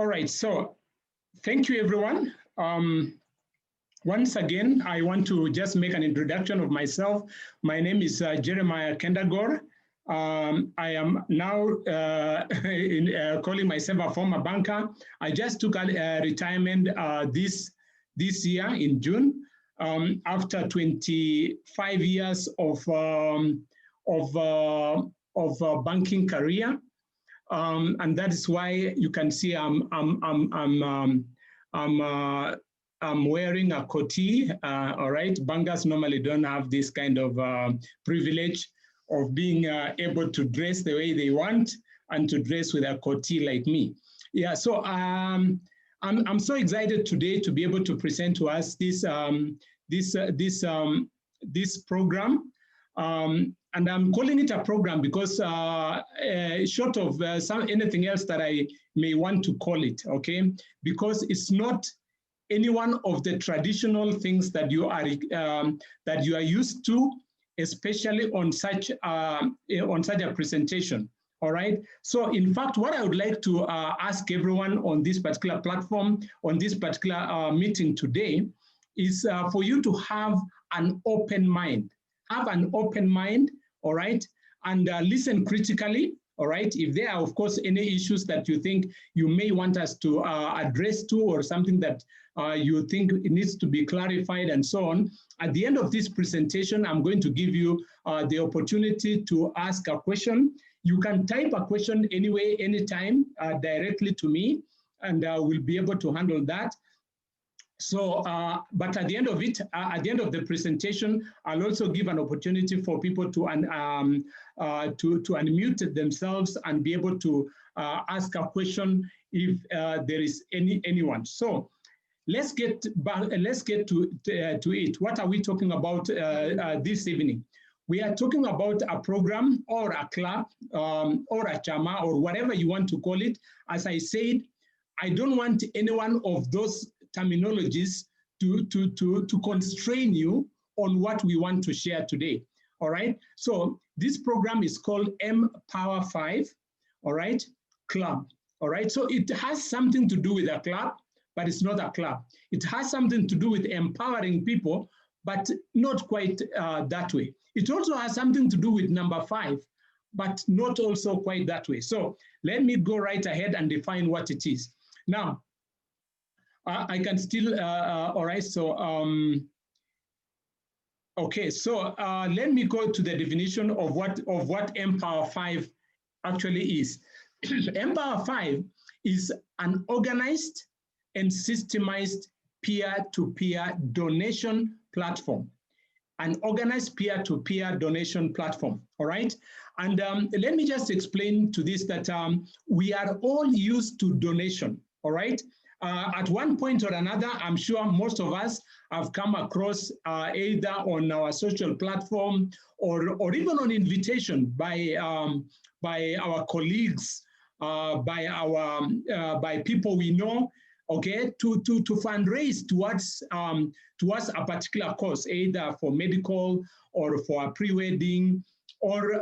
All right, so thank you, everyone. Once again, I want to just make an introduction of myself. My name is Jeremiah Kendagor. I am now calling myself a former banker. I just took a retirement this year in June after 25 years of banking career. And that is why you can see I'm wearing a coatee. All right, bankers normally don't have this kind of privilege of being able to dress the way they want and to dress with a coatee like me. Yeah, so I'm so excited today to be able to present to us this program. And I'm calling it a program because short of anything else that I may want to call it, okay? Because it's not any one of the traditional things that you are used to, especially on such a presentation. All right. So, in fact, what I would like to ask everyone on this particular platform, on this particular meeting today, is for you to have an open mind. Have an open mind, all right, and listen critically, all right. If there are, of course, any issues that you think you may want us to address to, or something that you think it needs to be clarified and so on, at the end of this presentation, I'm going to give you the opportunity to ask a question. You can type a question anyway, anytime, directly to me, and we'll be able to handle that. So, but at the end of it, at the end of the presentation, I'll also give an opportunity for people to unmute themselves and be able to ask a question if there is anyone. So, let's get back. Let's get to it. What are we talking about this evening? We are talking about a program or a club or a chama or whatever you want to call it. As I said, I don't want any one of those terminologies to constrain you on what we want to share today. All right. So this program is called Mpower5, all right, club. All right. So it has something to do with a club, but it's not a club. It has something to do with empowering people, but not quite that way. It also has something to do with number 5, but not also quite that way. So let me go right ahead and define what it is. Now, I can still, all right, so, okay, so let me go to the definition of what Mpower5 actually is. Mpower5 is an organized and systemized peer-to-peer donation platform. An organized peer-to-peer donation platform, all right? And let me just explain to this that we are all used to donation, all right? At one point or another, I'm sure most of us have come across either on our social platform or even on invitation by our colleagues, by people we know, okay, to fundraise towards a particular cause, either for medical or for a pre-wedding or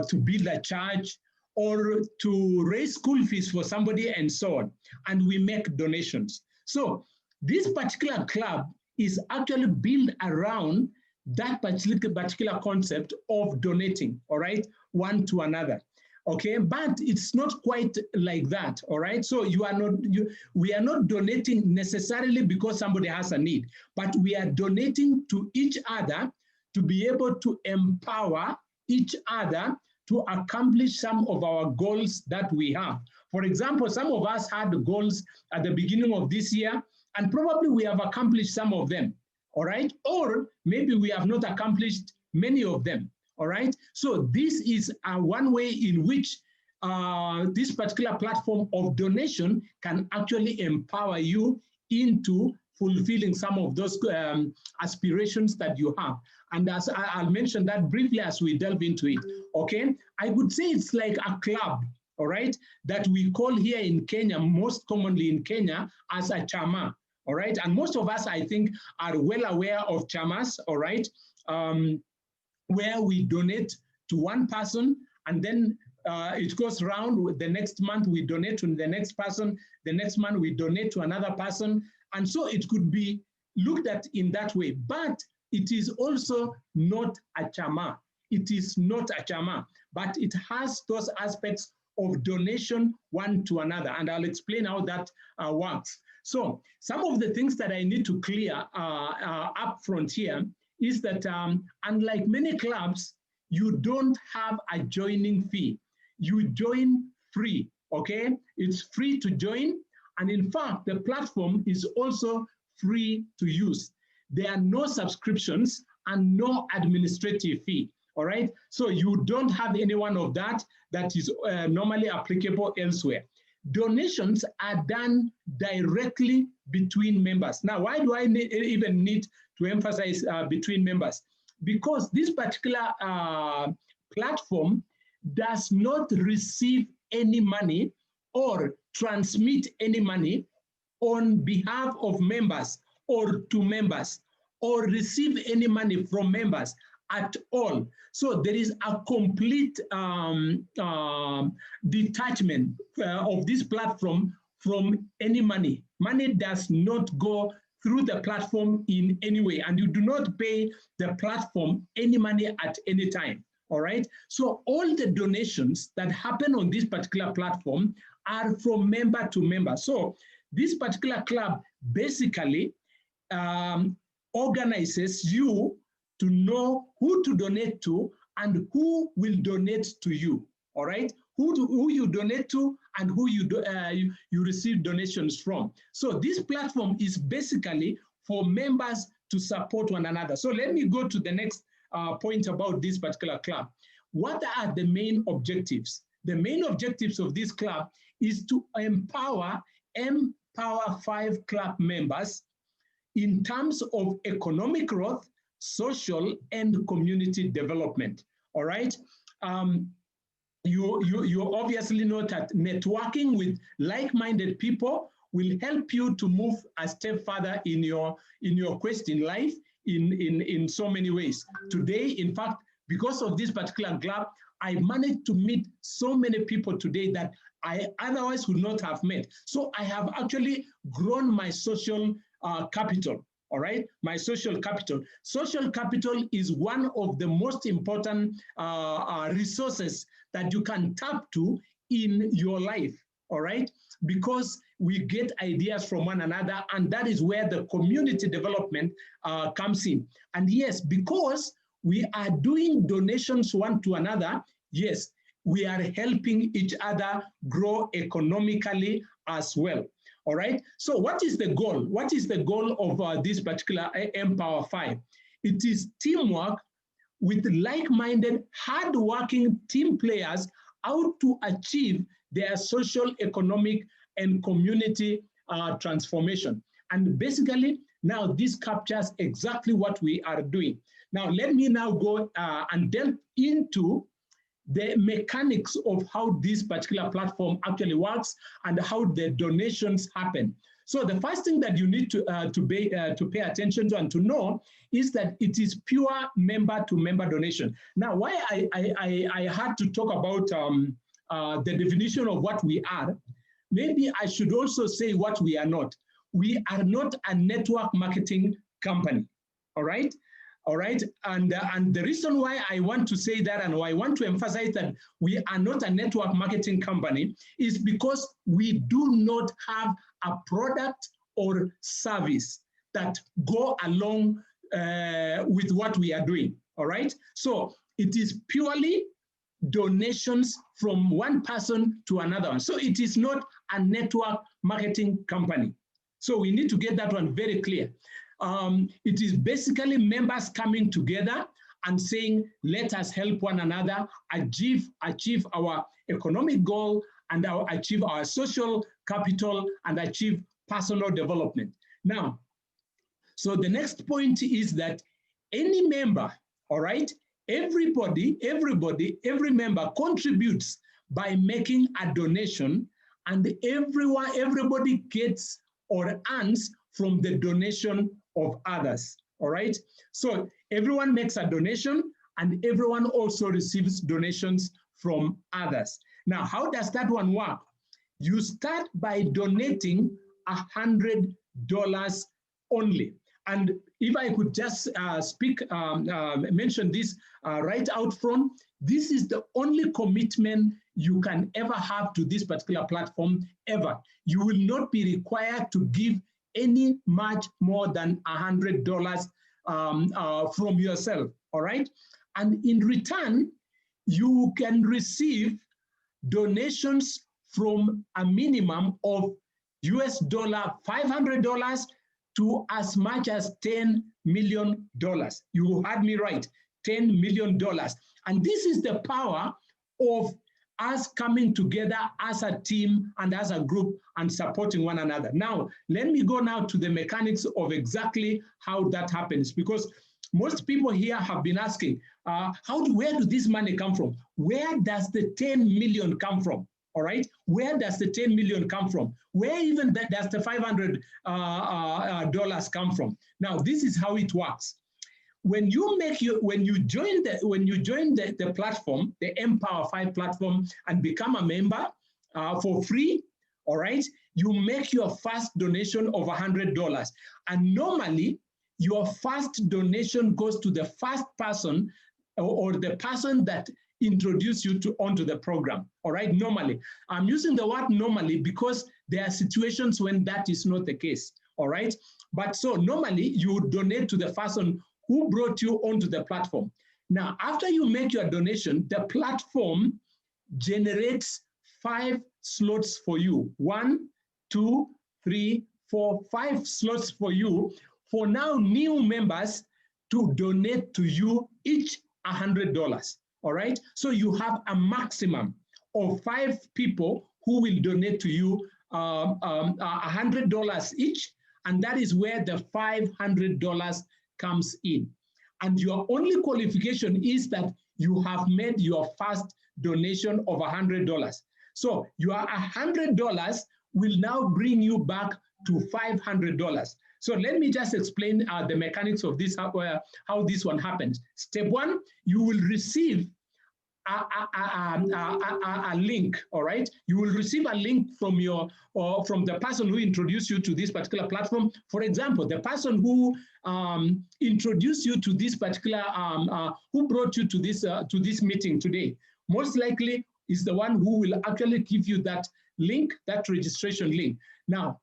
to build a church or to raise school fees for somebody and so on. And we make donations. So this particular club is actually built around that particular concept of donating, all right, one to another. Okay, but it's not quite like that, all right? So we are not donating necessarily because somebody has a need, but we are donating to each other to be able to empower each other to accomplish some of our goals that we have. For example, some of us had goals at the beginning of this year, and probably we have accomplished some of them, all right? Or maybe we have not accomplished many of them. All right. So this is one way in which this particular platform of donation can actually empower you into fulfilling some of those aspirations that you have. And as I'll mention that briefly as we delve into it. Okay. I would say it's like a club, all right, that we call here in Kenya, most commonly in Kenya, as a chama. All right. And most of us, I think, are well aware of chamas. All right. Where we donate to one person and then it goes round. The next month we donate to the next person. The next month we donate to another person. And so it could be looked at in that way. But it is also not a chama. It is not a chama, but it has those aspects of donation one to another. And I'll explain how that works. So some of the things that I need to clear up front here is that unlike many clubs, you don't have a joining fee. You join free, okay? It's free to join. And in fact, the platform is also free to use. There are no subscriptions and no administrative fee, all right? So you don't have any one of that is normally applicable elsewhere. Donations are done directly between members. Now, why do I even need to emphasize between members? Because this particular platform does not receive any money or transmit any money on behalf of members or to members or receive any money from members at all. So there is a complete detachment of this platform from any money. Money does not go through the platform in any way, and you do not pay the platform any money at any time. All right. So all the donations that happen on this particular platform are from member to member. So this particular club basically organizes you to know who to donate to and who will donate to you. All right. Who you donate to and who you receive donations from. So this platform is basically for members to support one another. So let me go to the next point about this particular club. What are the main objectives? The main objectives of this club is to empower Mpower5 club members in terms of economic growth, social, and community development. All right. You obviously know that networking with like-minded people will help you to move a step further in your quest in life in so many ways. Today, in fact, because of this particular club, I managed to meet so many people today that I otherwise would not have met. So I have actually grown my social capital. All right, my social capital. Social capital is one of the most important resources that you can tap to in your life. All right, because we get ideas from one another, and that is where the community development comes in. And yes, because we are doing donations one to another, yes, we are helping each other grow economically as well. All right. So what is the goal? What is the goal of this particular Mpower5? It is teamwork with like-minded, hard-working team players out to achieve their social, economic, and community transformation. And basically, now this captures exactly what we are doing. Now, let me now go and delve into the mechanics of how this particular platform actually works and how the donations happen. So the first thing that you need to pay attention to and to know is that it is pure member-to-member donation. Now, why I had to talk about the definition of what we are, maybe I should also say what we are not. We are not a network marketing company, all right? All right, and the reason why I want to say that and why I want to emphasize that we are not a network marketing company is because we do not have a product or service that go along with what we are doing, all right? So it is purely donations from one person to another one. So it is not a network marketing company. So we need to get that one very clear. It is basically members coming together and saying, let us help one another achieve our economic goal and achieve our social capital and achieve personal development. Now, so the next point is that any member, all right, every member contributes by making a donation, and everybody gets or earns from the donation of others, all right? So everyone makes a donation and everyone also receives donations from others. Now, how does that one work? You start by donating $100 only. And if I could just mention this right out front, this is the only commitment you can ever have to this particular platform ever. You will not be required to give any much more than $100 from yourself, all right? And in return, you can receive donations from a minimum of US $500 to as much as $10 million. You heard me right, $10 million. And this is the power of us coming together as a team and as a group and supporting one another. Now, let me go now to the mechanics of exactly how that happens, because most people here have been asking, where does this money come from? Where does the 10 million come from? All right, where does the 10 million come from? Where even does the $500 come from? Now, this is how it works. When you join the platform, the Mpower5 platform, and become a member for free, all right, you make your first donation of $100. And normally, your first donation goes to the first person or the person that introduce you onto the program, all right, normally. I'm using the word normally because there are situations when that is not the case, all right? But so normally you donate to the person who brought you onto the platform. Now, after you make your donation, the platform generates 5 slots for you. 1, 2, 3, 4, 5 slots for you for now new members to donate to you each $100. All right, so you have a maximum of 5 people who will donate to you $100 each, and that is where the $500 comes in. And your only qualification is that you have made your first donation of $100. So your $100 will now bring you back to $500. So let me just explain the mechanics of this, how this one happens. Step 1, you will receive a link, all right? You will receive a link from from the person who introduced you to this particular platform. For example, the person who introduced you to this particular, who brought you to this meeting today, most likely is the one who will actually give you that link, that registration link. Now,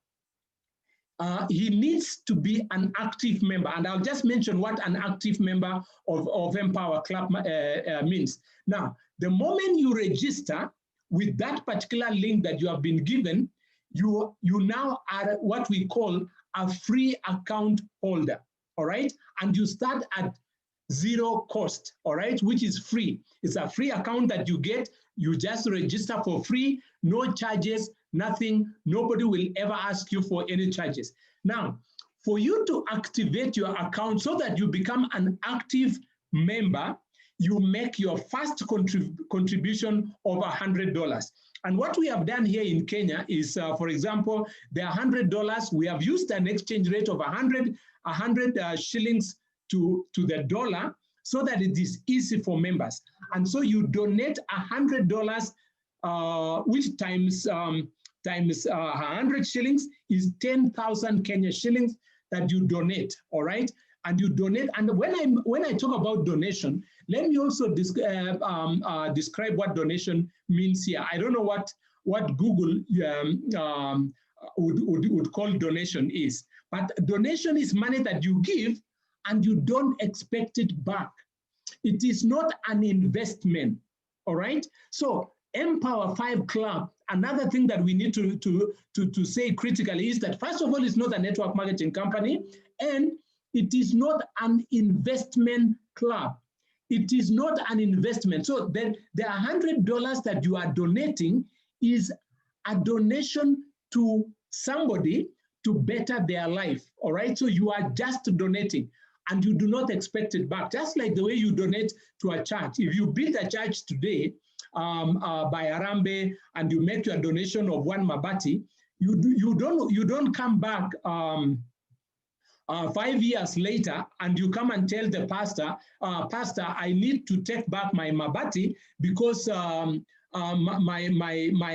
he needs to be an active member, and I'll just mention what an active member of Empower Club means. Now, the moment you register with that particular link that you have been given, you now are what we call a free account holder, all right? And you start at 0 cost, all right, which is free. It's a free account that you get. You just register for free, no charges, nothing. Nobody will ever ask you for any charges. Now, for you to activate your account so that you become an active member, you make your first contribution of $100. And what we have done here in Kenya is, for example, the $100, we have used an exchange rate of 100 shillings to the dollar so that it is easy for members. And so you donate $100, which times 100 shillings is 10,000 Kenya shillings that you donate, all right? And you donate, and when I talk about donation, let me also describe what donation means here. I don't know what Google would call donation is, but donation is money that you give and you don't expect it back. It is not an investment, all right? So Mpower5 Club, another thing that we need to say critically is that, first of all, it's not a network marketing company, and it is not an investment club. It is not an investment. So then the $100 that you are donating is a donation to somebody to better their life, all right? So you are just donating and you do not expect it back. Just like the way you donate to a church. If you build a church today by Arambe and you make your donation of 1 mabati, you don't come back 5 years later, and you come and tell the pastor, Pastor, I need to take back my mabati because my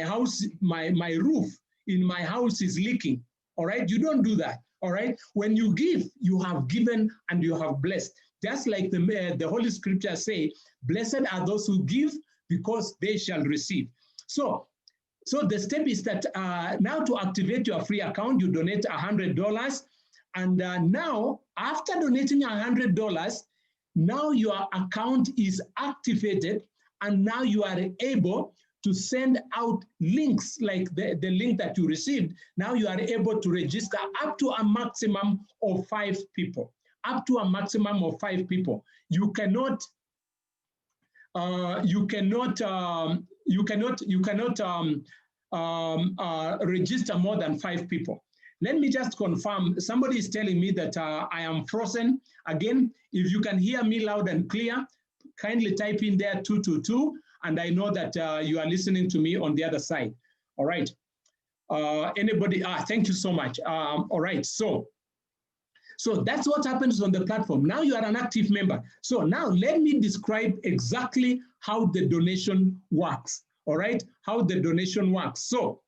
house, my roof in my house is leaking. All right, you don't do that. All right, when you give, you have given and you have blessed. Just like the Holy Scripture say, blessed are those who give because they shall receive. So the step is that now to activate your free account, you donate $100. And now, after donating $100, now your account is activated, and now you are able to send out links like the link that you received. Now you are able to register up to a maximum of 5 people. Up to a maximum of 5 people. You cannot register more than 5 people. Let me just confirm. Somebody is telling me that I am frozen. Again, if you can hear me loud and clear, kindly type in there 222, and I know that you are listening to me on the other side. All right. Anybody? Thank you so much. All right. So that's what happens on the platform. Now you are an active member. So now let me describe exactly how the donation works. All right. How the donation works. So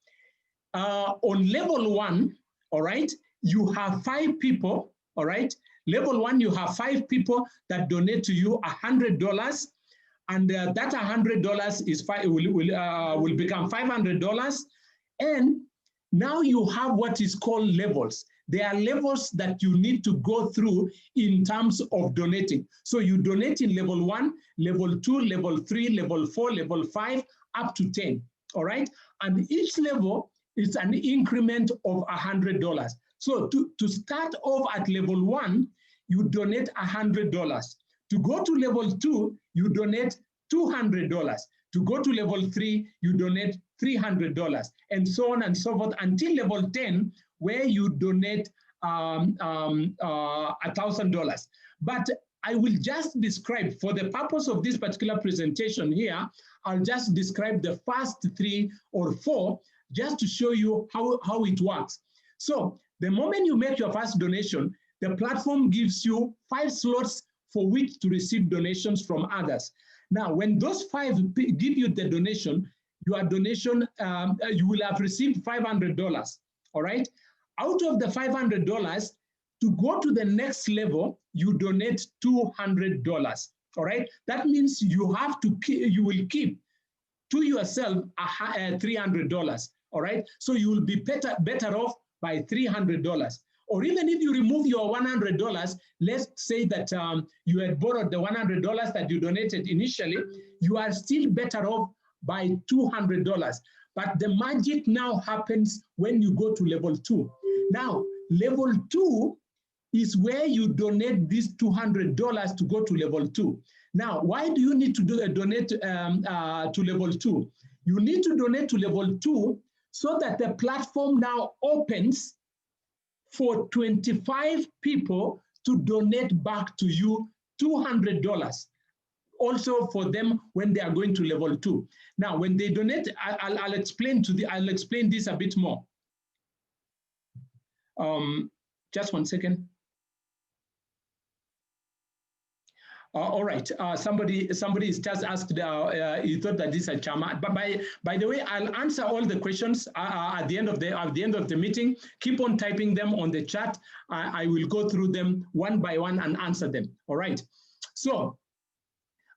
on level 1, all right, you have 5 people, all right? Level 1, you have 5 people that donate to you $100, and that $100 is will become $500, and now you have what is called levels. There are levels that you need to go through in terms of donating. So you donate in level 1, level 2, level 3, level 4, level 5, up to 10, all right? And each level is an increment of $100. So to start off at level 1, you donate $100. To go to level 2, you donate $200. To go to level 3, you donate $300, and so on and so forth until level 10, where you donate $1,000. But I will just describe, for the purpose of this particular presentation here, I'll just describe the first 3 or 4 just to show you how it works. So the moment you make your first donation, the platform gives you 5 slots for which to receive donations from others. Now, when those 5 give you the donation, your donation, you will have received $500, all right? Out of the $500, to go to the next level, you donate $200, all right? That means you will keep to yourself $300, all right? So you will be better off by $300. Or even if you remove your $100, let's say that you had borrowed the $100 that you donated initially, you are still better off by $200. But the magic now happens when you go to level 2. Now, level 2 is where you donate this $200 to go to level 2. Now, why do you need to donate to level 2? You need to donate to level 2 so that the platform now opens for 25 people to donate back to you $200. Also for them when they are going to level 2. Now, when they donate, I'll explain this a bit more. Just one second. All right. Somebody is just asked. You thought that this is a charmer, but by the way, I'll answer all the questions at the end of the meeting. Keep on typing them on the chat. I will go through them one by one and answer them. All right. So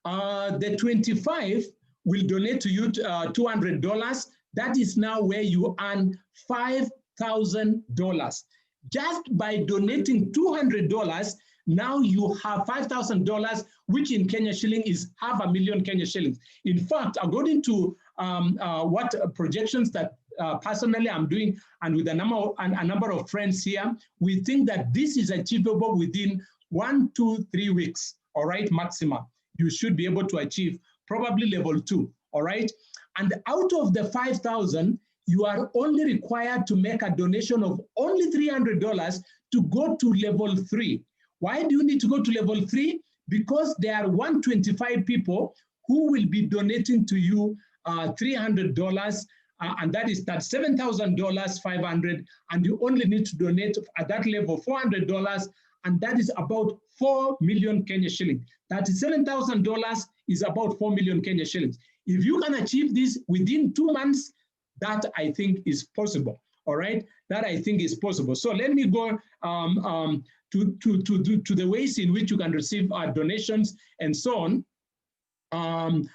the 25 will donate to you $200. That is now where you earn $5,000. Just by donating $200. Now you have $5,000, which in Kenya shilling is 500,000 Kenya shillings. In fact, according to what projections that personally I'm doing, and with a number of friends here, we think that this is achievable within 1, 2, 3 weeks. All right, maximum. You should be able to achieve probably level 2. All right, and out of the 5,000, you are only required to make a donation of only $300 to go to level 3. Why do you need to go to level 3? Because there are 125 people who will be donating to you $300, and that is that $7,000, 500, and you only need to donate at that level $400, and that is about 4 million Kenya shillings. $37,000 is about 4 million Kenya shillings. If you can achieve this within 2 months, that I think is possible. All right, that I think is possible. So let me go to the ways in which you can receive donations and so on. And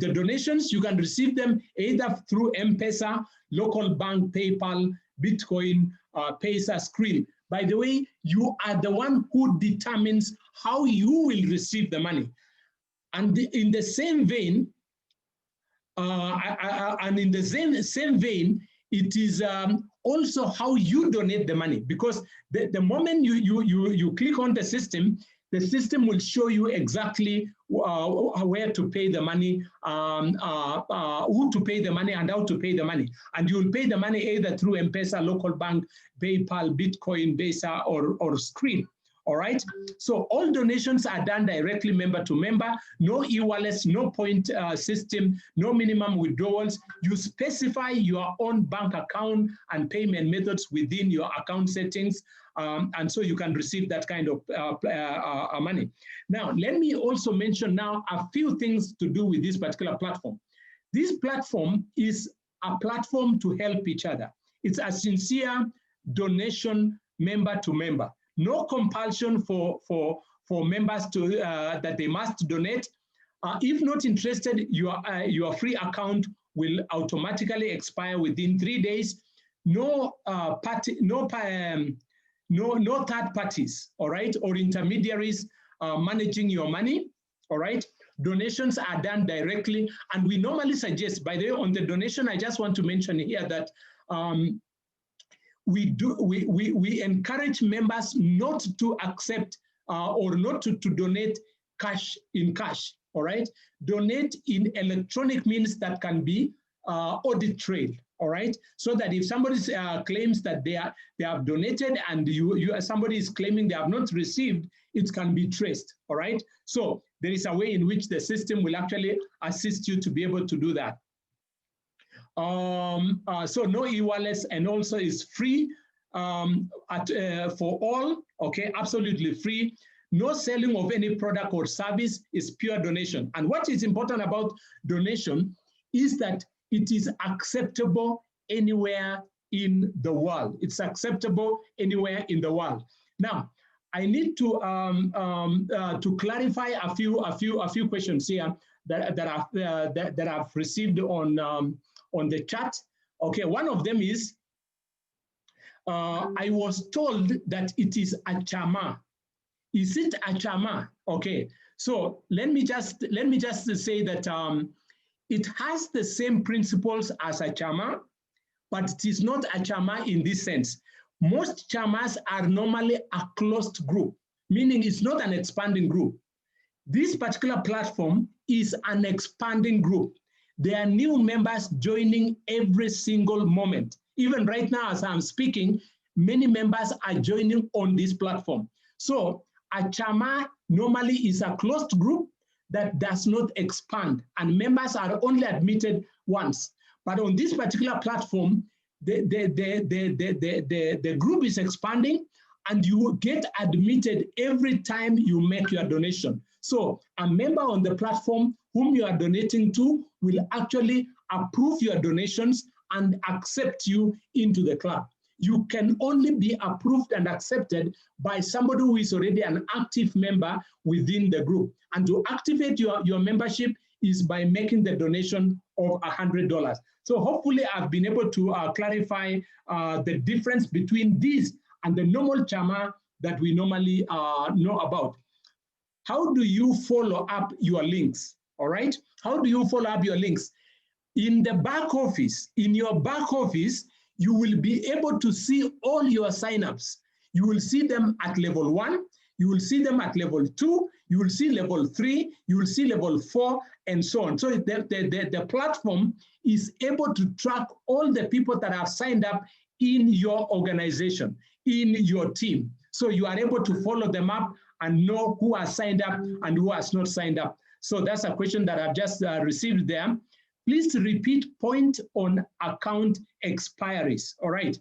the donations, you can receive them either through M-Pesa, local bank, PayPal, Bitcoin, Paysa, Skrill. By the way, you are the one who determines how you will receive the money. And in the same vein, it is also how you donate the money, because the moment you click on the system will show you exactly where to pay the money, who to pay the money, and how to pay the money. And you will pay the money either through M-Pesa, local bank, PayPal, Bitcoin, Paysa, or Skrill. All right. So all donations are done directly member to member, no e-wallets, no point system, no minimum withdrawals. You specify your own bank account and payment methods within your account settings. And so you can receive that kind of money. Now, let me also mention now a few things to do with this particular platform. This platform is a platform to help each other. It's a sincere donation member to member. No compulsion for members to that they must donate. If not interested, your free account will automatically expire within 3 days. No third parties, all right, or intermediaries managing your money, all right. Donations are done directly, and we normally suggest, by the way, on the donation, I just want to mention here that we encourage members not to accept or not to donate cash in cash, all right? Donate in electronic means that can be audit trail, all right? So that if somebody claims that they have donated and somebody is claiming they have not received, it can be traced, all right? So there is a way in which the system will actually assist you to be able to do that. So no e-wallets, and also is free for all, okay, absolutely free. No selling of any product or service, is pure donation. And what is important about donation is that it is acceptable anywhere in the world. It's acceptable anywhere in the world. Now, I need to clarify a few questions here that I've received on the chat. Okay, one of them is, I was told that it is a chama. Is it a chama? Okay, so let me just say that it has the same principles as a chama, but it is not a chama in this sense. Most chamas are normally a closed group, meaning it's not an expanding group. This particular platform is an expanding group. There are new members joining every single moment. Even right now, as I'm speaking, many members are joining on this platform. So a chama normally is a closed group that does not expand, and members are only admitted once. But on this particular platform, the group is expanding, and you get admitted every time you make your donation. So a member on the platform whom you are donating to will actually approve your donations and accept you into the club. You can only be approved and accepted by somebody who is already an active member within the group. And to activate your membership is by making the donation of $100. So hopefully I've been able to clarify the difference between this and the normal chama that we normally know about. How do you follow up your links? All right? How do you follow up your links? In the back office, in your back office, you will be able to see all your signups. You will see them at level 1, you will see them at level 2, you will see level 3, you will see level 4, and so on. So the platform is able to track all the people that have signed up in your organization, in your team. So you are able to follow them up and know who has signed up and who has not signed up. So that's a question that I've just received there. please repeat point on account expiries. All right.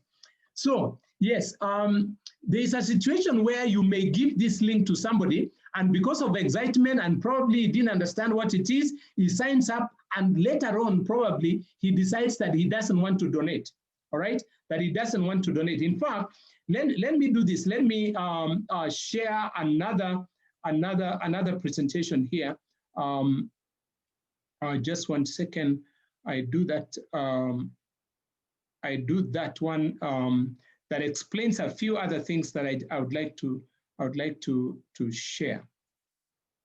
So yes, there is a situation where you may give this link to somebody, and because of excitement and probably didn't understand what it is, he signs up, and later on probably he decides that he doesn't want to donate. All right, that he doesn't want to donate. In fact, let me do this. Let me share another presentation here. Just 1 second. I do that. I do that one that explains a few other things that I would like to share.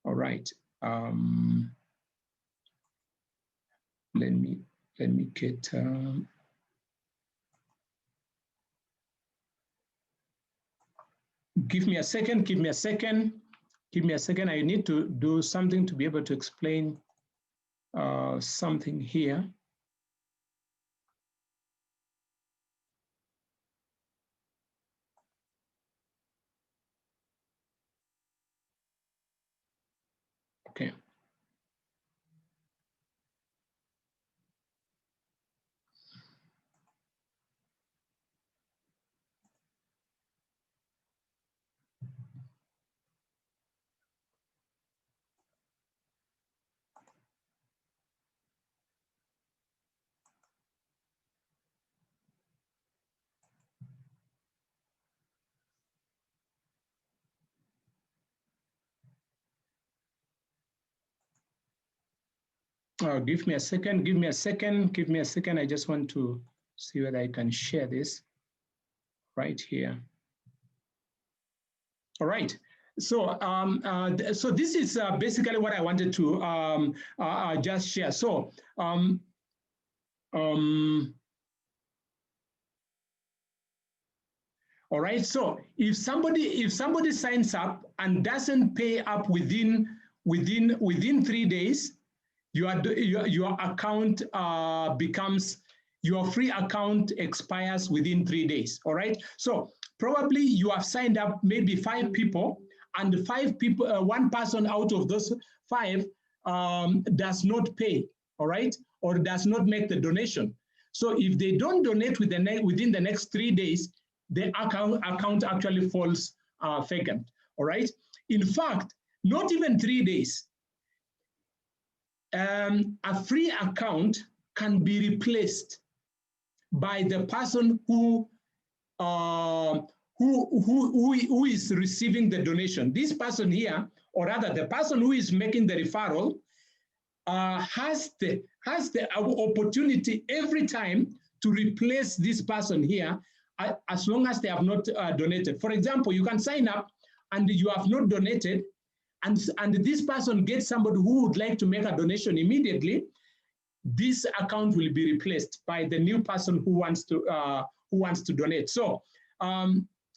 All right. Let me get. Give me a second. Give me a second. Give me a second. I need to do something to be able to explain something here. Okay. Give me a second. Give me a second. Give me a second. I just want to see whether I can share this right here. All right. So, so this is basically what I wanted to just share. So, all right. So, if somebody signs up and doesn't pay up within 3 days, your account becomes, your free account expires within 3 days. All right. So probably you have signed up maybe 5 people, and 5 people, 1 person out of those 5 does not pay. All right, or does not make the donation. So if they don't donate within the next 3 days, the account actually falls vacant. All right. In fact, not even 3 days. A free account can be replaced by the person who is receiving the donation. This person here, or rather the person who is making the referral, has the opportunity every time to replace this person here, as long as they have not donated. For example, you can sign up and you have not donated, and this person gets somebody who would like to make a donation immediately. This account will be replaced by the new person who wants to donate. So,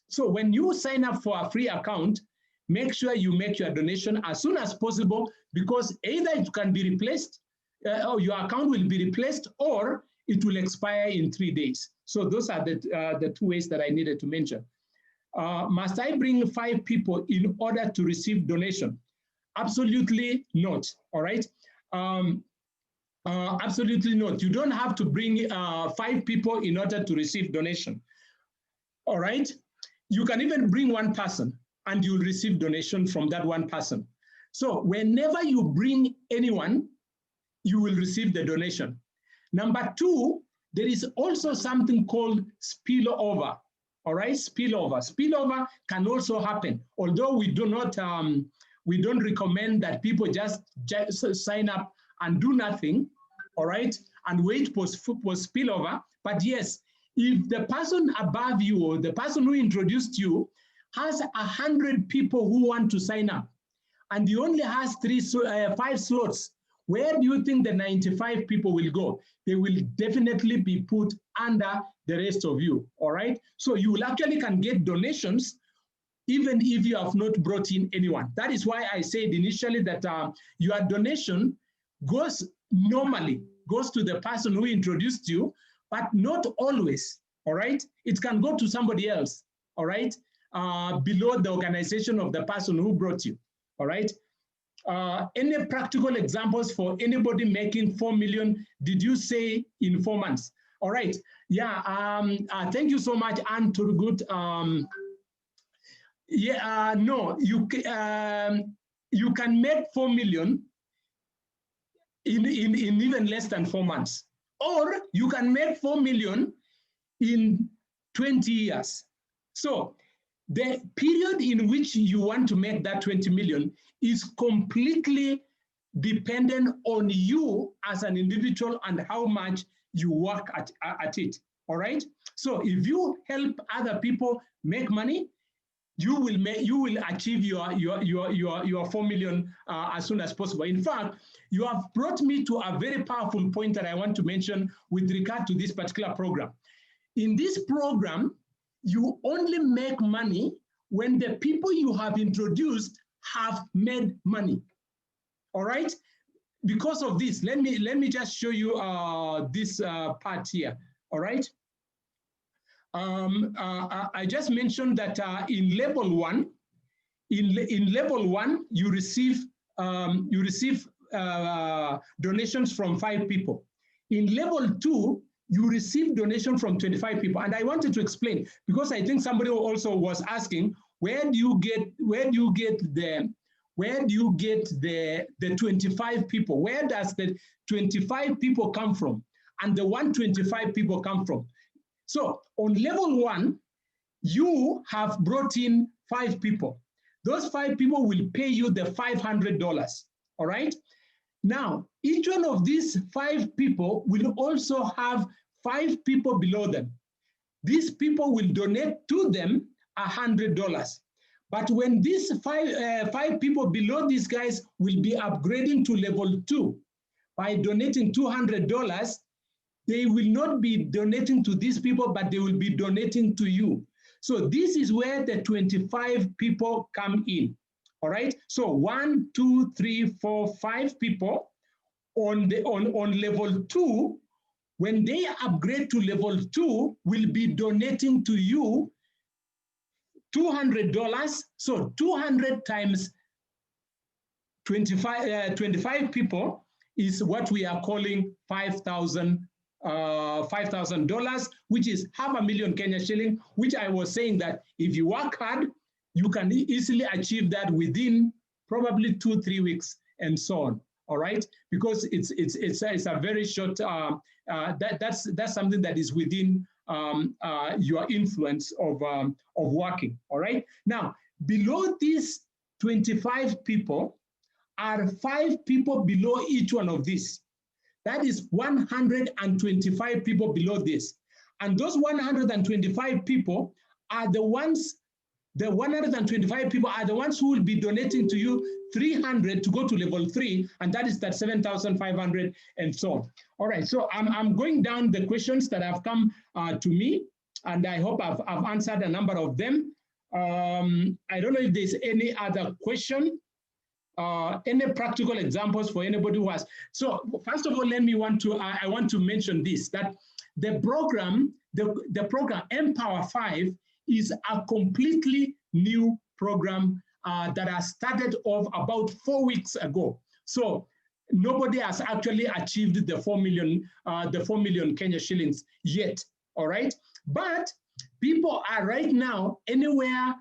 so when you sign up for a free account, make sure you make your donation as soon as possible, because either it can be replaced, or your account will be replaced, or it will expire in 3 days. So those are the 2 ways that I needed to mention. Must I bring 5 people in order to receive donation? Absolutely not. All right. Absolutely not. You don't have to bring 5 people in order to receive donation. All right. You can even bring 1 person and you'll receive donation from that 1 person. So whenever you bring anyone, you will receive the donation. Number 2, there is also something called spillover. All right, spillover. Spillover can also happen, although we do not, we don't recommend that people just sign up and do nothing, all right, and wait for spillover. But yes, if the person above you or the person who introduced you has 100 people who want to sign up, and he only has 5 slots, where do you think the 95 people will go? They will definitely be put under the rest of you, all right? So you will actually can get donations even if you have not brought in anyone. That is why I said initially that your donation normally goes to the person who introduced you, but not always, all right? It can go to somebody else, all right? Below the organization of the person who brought you, all right? Any practical examples for anybody making 4 million? Did you say in 4 months? All right. Yeah. Thank you so much, Anne Turgut. No, you can make 4 million in even less than 4 months, or you can make 4 million in 20 years. So the period in which you want to make that 20 million is completely dependent on you as an individual and how much you work at it. All right. So if you help other people make money, you will achieve your 4 million as soon as possible. In fact, you have brought me to a very powerful point that I want to mention with regard to this particular program. In this program, you only make money when the people you have introduced have made money. All right. Because of this, let me just show you this part here. All right. I just mentioned that in level 1, in level 1, you receive donations from 5 people. In level 2, you receive donation from 25 people. And I wanted to explain, because I think somebody also was asking, where do you get the 25 people? Where does the 25 people come from and the 125 people come from? So on level 1, you have brought in 5 people. Those 5 people will pay you the $500. All right. Now, each one of these 5 people will also have 5 people below them. These people will donate to them $100. But when these five people below these guys will be upgrading to level 2 by donating $200, they will not be donating to these people, but they will be donating to you. So this is where the 25 people come in. All right. So 1, 2, 3, 4, 5 people on level 2. When they upgrade to level 2, will be donating to you $200. So 200 times 25 people is what we are calling $5,000, which is $500,000 Kenya shilling, which I was saying that if you work hard, you can easily achieve that within probably 2-3 weeks and so on. All right, because it's a very short. That's something that is within your influence of working. All right. Now, below these 25 people are 5 people below each one of these. That is 125 people below this. And those 125 people are the ones, the 125 people are the ones who will be donating to you 300 to go to level 3, and that is that 7,500 and so on. All right, so I'm going down the questions that have come to me, and I hope I've answered a number of them. I don't know if there's any other question. Any practical examples for anybody who has. So first of all, I want to mention this, that the program, the program Mpower5 is a completely new program that has started off about 4 weeks ago. So nobody has actually achieved the 4 million Kenya shillings yet. All right, but people are right now anywhere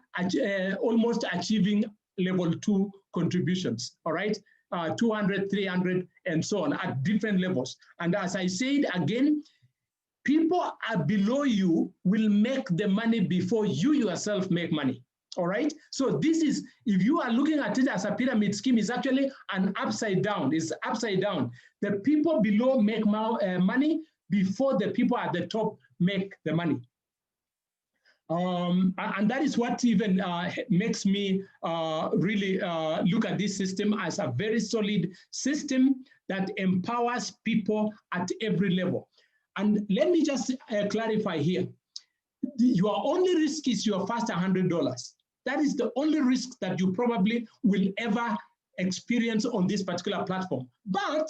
almost achieving level 2 contributions, all right, 200, 300, and so on at different levels. And as I said again, people are below you will make the money before you yourself make money, all right? So this is, if you are looking at it as a pyramid scheme, it's actually an upside down. It's upside down. The people below make money before the people at the top make the money. And that is what even makes me really look at this system as a very solid system that empowers people at every level. And let me just clarify here. Your only risk is your first $100. That is the only risk that you probably will ever experience on this particular platform. But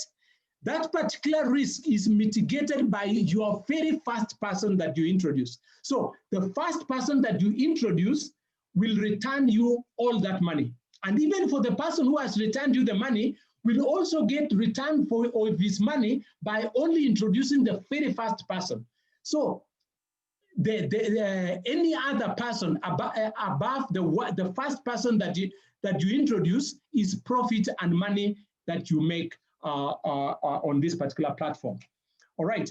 that particular risk is mitigated by your very first person that you introduce. So the first person that you introduce will return you all that money. And even for the person who has returned you the money, will also get return for of his money by only introducing the very first person. So any other person above the first person that you introduce is profit and money that you make on this particular platform. All right.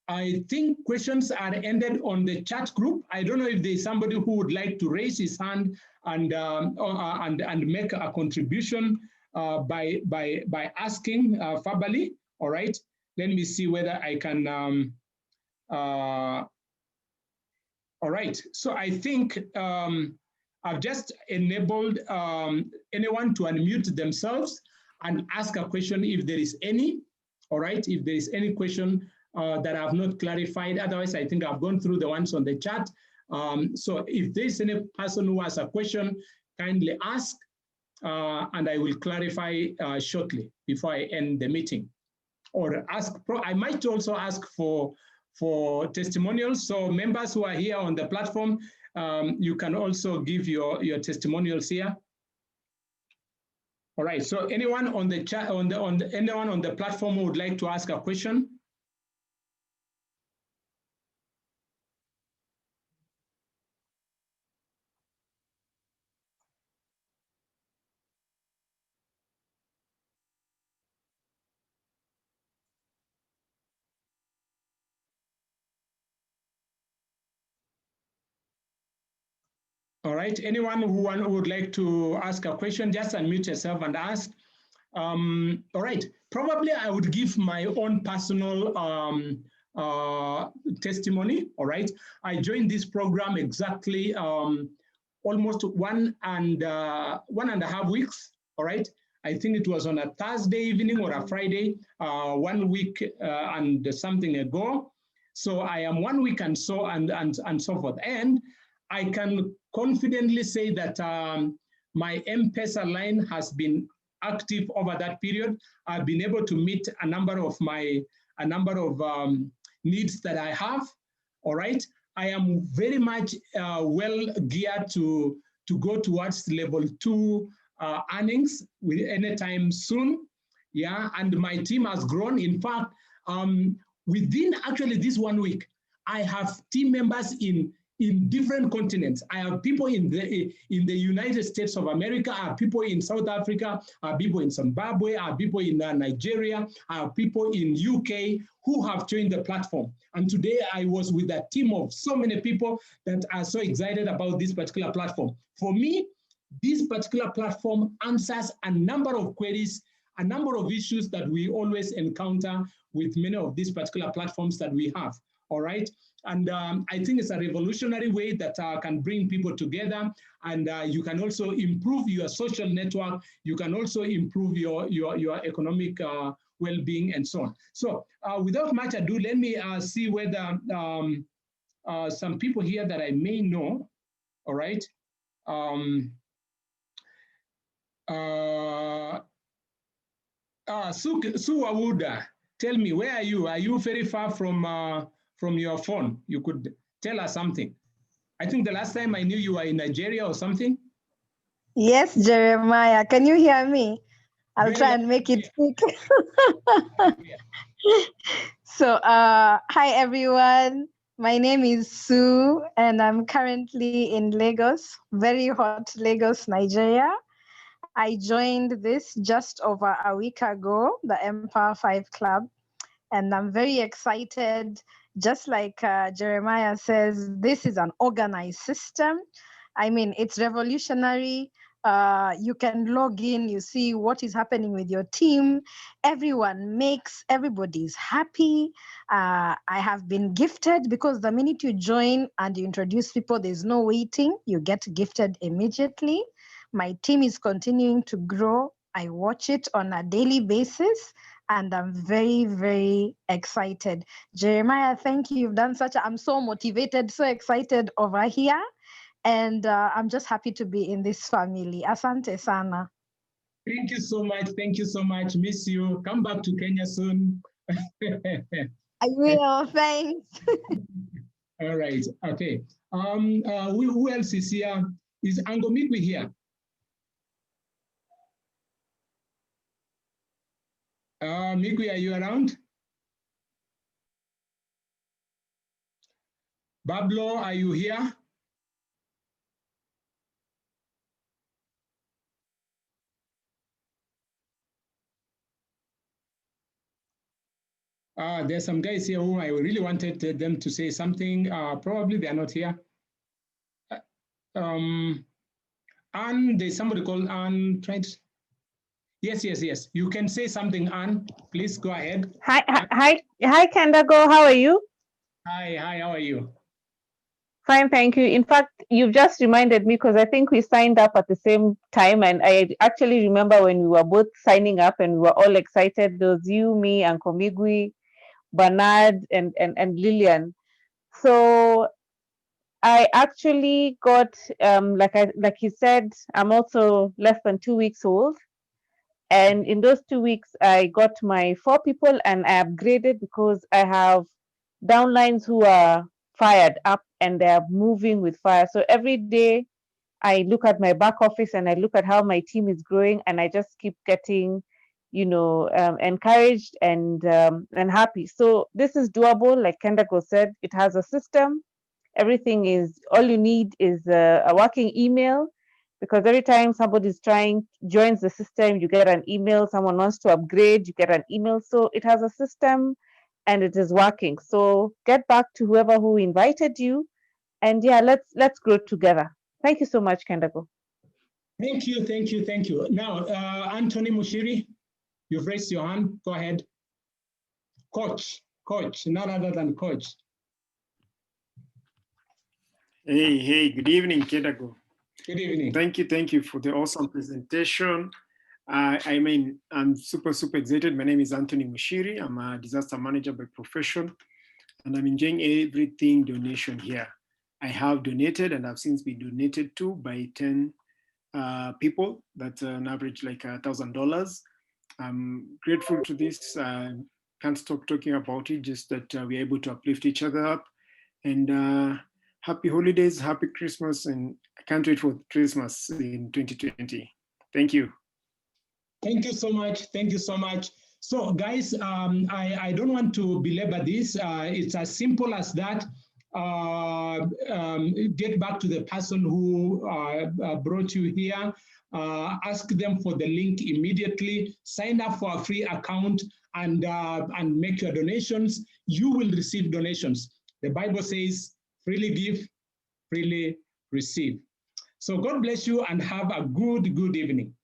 I think questions are ended on the chat group. I don't know if there's somebody who would like to raise his hand and make a contribution by asking verbally. All right. Let me see whether I can. All right. So I think I've just enabled anyone to unmute themselves and ask a question if there is any. All right. If there is any question that I have not clarified. Otherwise, I think I've gone through the ones on the chat. So if there's any person who has a question, kindly ask, and I will clarify shortly before I end the meeting. Or ask, I might also ask for testimonials. So members who are here on the platform, you can also give your testimonials here. All right. So anyone on the chat, anyone on the platform who would like to ask a question? All right, anyone who would like to ask a question, just unmute yourself and ask. All right, probably I would give my own personal testimony. All right, I joined this program exactly almost 1.5 weeks. All right, I think it was on a Thursday evening or a Friday, 1 week and something ago. So I am 1 week and so forth. And I can confidently say that my M-Pesa line has been active over that period. I've been able to meet a number of needs that I have. All right, I am very much well geared to go towards level 2 earnings with anytime soon. Yeah, and my team has grown. In fact, within actually this 1 week, I have team members in different continents. I have people in the United States of America, I have people in South Africa, I have people in Zimbabwe, I have people in Nigeria, I have people in UK who have joined the platform. And today I was with a team of so many people that are so excited about this particular platform. For me, this particular platform answers a number of queries, a number of issues that we always encounter with many of these particular platforms that we have. All right. And I think it's a revolutionary way that can bring people together, and you can also improve your social network. You can also improve your economic well-being and so on. So without much ado, let me see whether some people here that I may know. All right. Sue Awuda, tell me, where are you? Are you very far from your phone? You could tell us something. I think the last time I knew you were in Nigeria or something. Yes, Jeremiah. Can you hear me? I'll try and make it quick. So, hi everyone. My name is Sue, and I'm currently in Lagos, very hot Lagos, Nigeria. I joined this just over a week ago, the Mpower5 Club, and I'm very excited. Just like Jeremiah says, this is an organized system. I mean, it's revolutionary. You can log in, you see what is happening with your team. Everyone makes, everybody's happy. I have been gifted because the minute you join and you introduce people, there's no waiting. You get gifted immediately. My team is continuing to grow. I watch it on a daily basis, and I'm very, very excited. Jeremiah, thank you. You've done I'm so motivated, so excited over here. And I'm just happy to be in this family. Asante sana. Thank you so much. Thank you so much. Miss you. Come back to Kenya soon. I will. Thanks. All right. Okay. Who else is here? Is Angomikwi here? Migui, are you around? Bablo, are you here? There's some guys here whom I really wanted them to say something. Probably they are not here. Anne, there's somebody called Anne. Yes. You can say something, Anne. Please go ahead. Hi, Kandago. How are you? Hi. How are you? Fine, thank you. In fact, you've just reminded me because I think we signed up at the same time, and I actually remember when we were both signing up and we were all excited. There was you, me, Uncle Migui, Bernard, and Lillian. So I actually got like he said, I'm also less than 2 weeks old. And in those 2 weeks, I got my 4 people and I upgraded because I have downlines who are fired up and they are moving with fire. So every day I look at my back office and I look at how my team is growing, and I just keep getting, encouraged and happy. So this is doable. Like Kendako said, it has a system. Everything is, all you need is a working email, because every time somebody's joins the system, you get an email. Someone wants to upgrade, you get an email. So it has a system and it is working. So get back to who invited you, and yeah, let's grow together. Thank you so much, Kendako. Thank you. Now, Anthony Mushiri, you've raised your hand. Go ahead. Coach, none other than Coach. Hey, good evening, Kedago. Good evening. Thank you for the awesome presentation. I'm super excited. My name is Anthony Mushiri. I'm a disaster manager by profession, and I'm enjoying everything donation here. I have donated, and I've since been donated to by 10 people. That's an average like $1,000. I'm grateful to this. Can't stop talking about it, just that we're able to uplift each other up. And happy holidays, happy Christmas, and I can't wait for Christmas in 2020. Thank you. Thank you so much. So guys, I don't want to belabor this. It's as simple as that. Get back to the person who brought you here. Ask them for the link immediately. Sign up for a free account and make your donations. You will receive donations. The Bible says, freely give, freely receive. So God bless you and have a good evening.